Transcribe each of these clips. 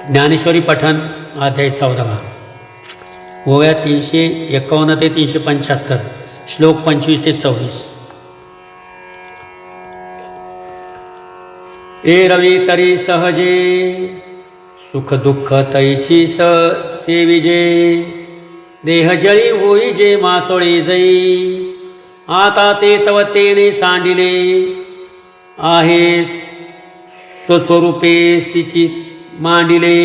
ज्ञानेश्वरी पठण अध्याय 14 ओव्या 351 ते 375 श्लोक 25 ते 26. ए रवी तरी सहजे सुख दुःख तैची सेविजे देह जळी होई जे मासोळी जई आता ते तव तेने सांडिले आहे स्वस्वरूपे सिची मांडिले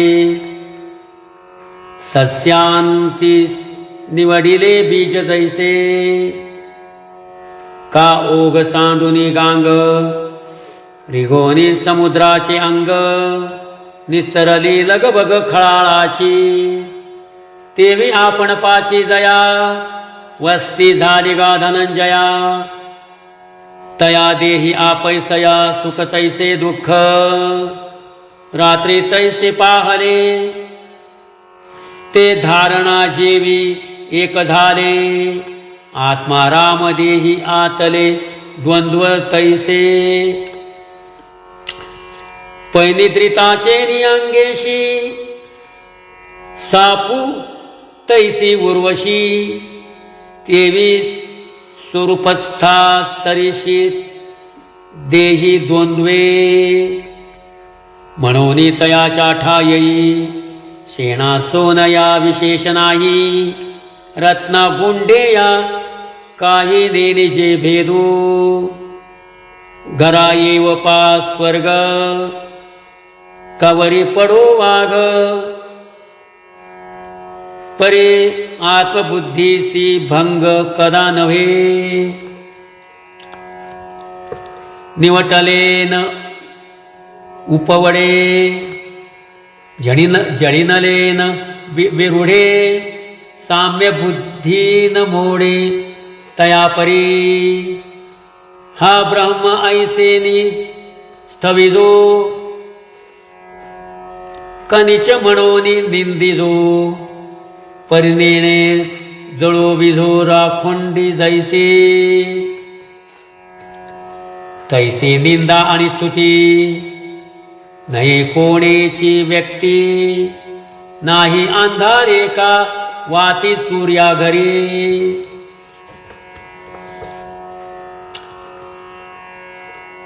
सस्यांती निवडिले बीज जैसे का ओग सांडुनी गांग रिगोनी समुद्राचे अंग निस्तरली लगबग खळाळाची तेवी आपण पाची जया वस्ती झाली गा धनंजया तया देही आपैसया सुख तैसे दुःख रात्री तैसे पाहले ते धारणा जेवी एक झाले आत्मा राम देही आतले द्वंद्व तैसे पैनिद्रिताचे नियंगेशी सापू तैसी उर्वशी तेवी स्वरूपस्था सरिषी देही द्वंद्वे म्हणून तयाच्या ठायी शेणा सोनया विशेष नाही रत्ना गुंडेया काही नेने जे भेदू घरा येव पा स्वर्ग कवरी पडो वाघ परे आत्मबुद्धीसी भंग कदा नव्हे निवटलेन उपवडे जळिनलेन विरुढे साम्य बुद्धीन मोडे तयापरी हा ब्रह्म ऐसेनी स्थविजो कनिच म्हणोनी निंदिजो परिनेणे जळो विझो राखोंडी जैसे तैसे निंदा आणि स्तुती नाही कोणेची व्यक्ती नाही अंधारे का वाती सूर्या घरी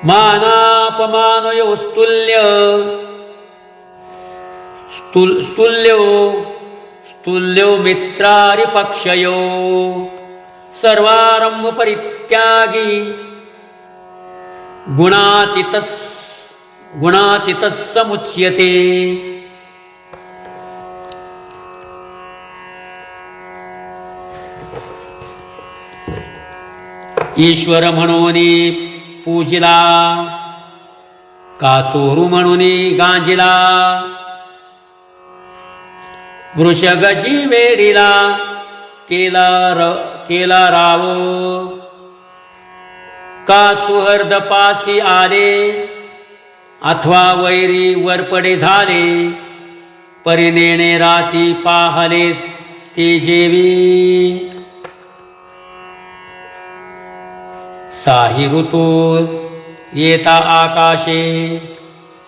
मानापमानयो स्तुल्यो मित्रारि पक्षयो सर्वारंभ परित्यागी गुणातीतः समुच्यते ईश्वर म्हणून पूजिला का चोरू म्हणून गांजिला वृषगजी वेडीला केला राव का सुहृद पासी आले अथवा वैरी वरपडे झाले परिनेणे राती पाहले ते जेवी साही ऋतू येता आकाशे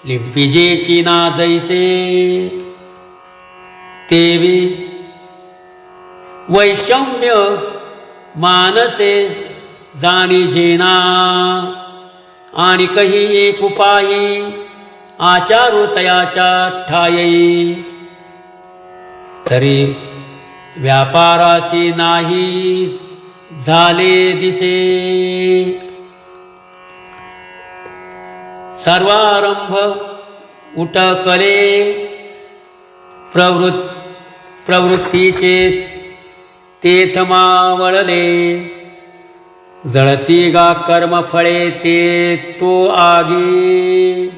लिंपिजेची ना जैसे तेवी वैषम्य मानसे जाणीजेना आणि कही एक उपायी आचारू तयाच्या ठायी तरी व्यापारासी नाही झाले दिसे सर्वारंभ उटकले प्रवृत्तीचे तेथमा वळले जळती गा कर्म फळे ते तो आगी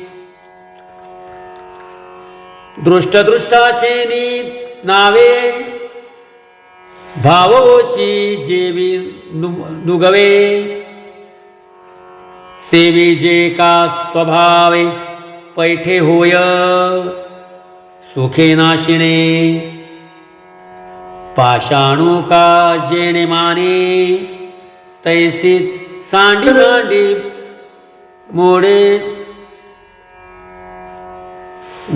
दृष्टाचे नावे भावोची जेवी नुगवे सेवी जे का स्वभावे पैठे होय सुखे नाशिणे पाषाणू का जेणे माने तैसी सांडी मांडी मोडे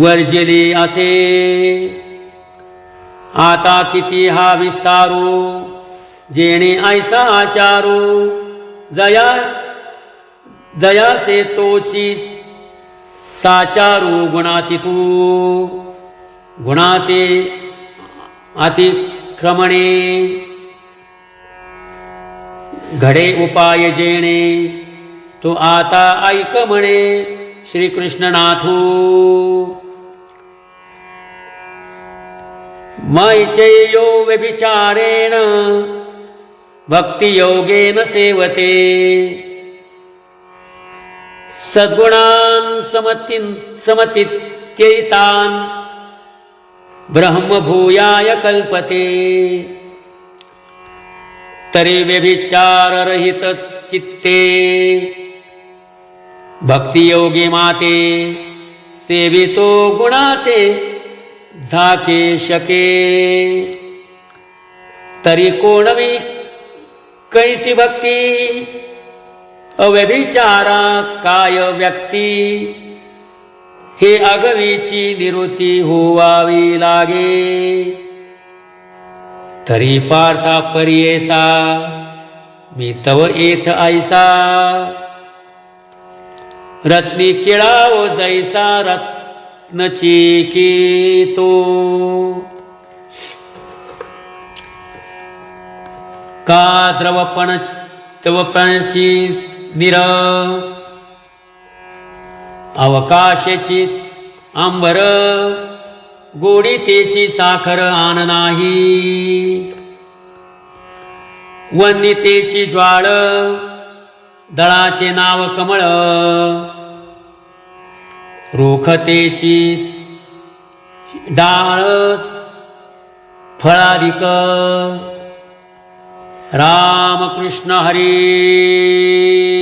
वर्जिले असे आता किती हा विस्तारू जेणे ऐसा आचारू जया जयासे तोची साचारू गुणाती तू गुणाते अतिक्रमणे घडे उपाय जेणे तो आता ऐक म्हणे श्रीकृष्णनाथू मैचेयो व्यभिचारेण भक्तियोगेन सेवते सद्गुणान् समतित्यैतान् ब्रह्मभूयाय कल्पते तरी व्यभिचाररहित चित्ते भक्तियोगे माते सेवितो गुणाते झाके शके तरी कोणवी कैसी भक्ती अव्यभिचारा काय व्यक्ती हे अगवीची निवृत्ती होवावी लागे तरी पार्था परियेसा मी तव येथ ऐसा रत्नी किळावो जैसा रत्नची की तो का द्रवपणची निर अवकाशाची अंबर गोडी तेची साखर आन नाही वन्यतेची ज्वाळ दळाचे नाव कमळ रोखतेची डाळ फळाधिक रामकृष्ण हरी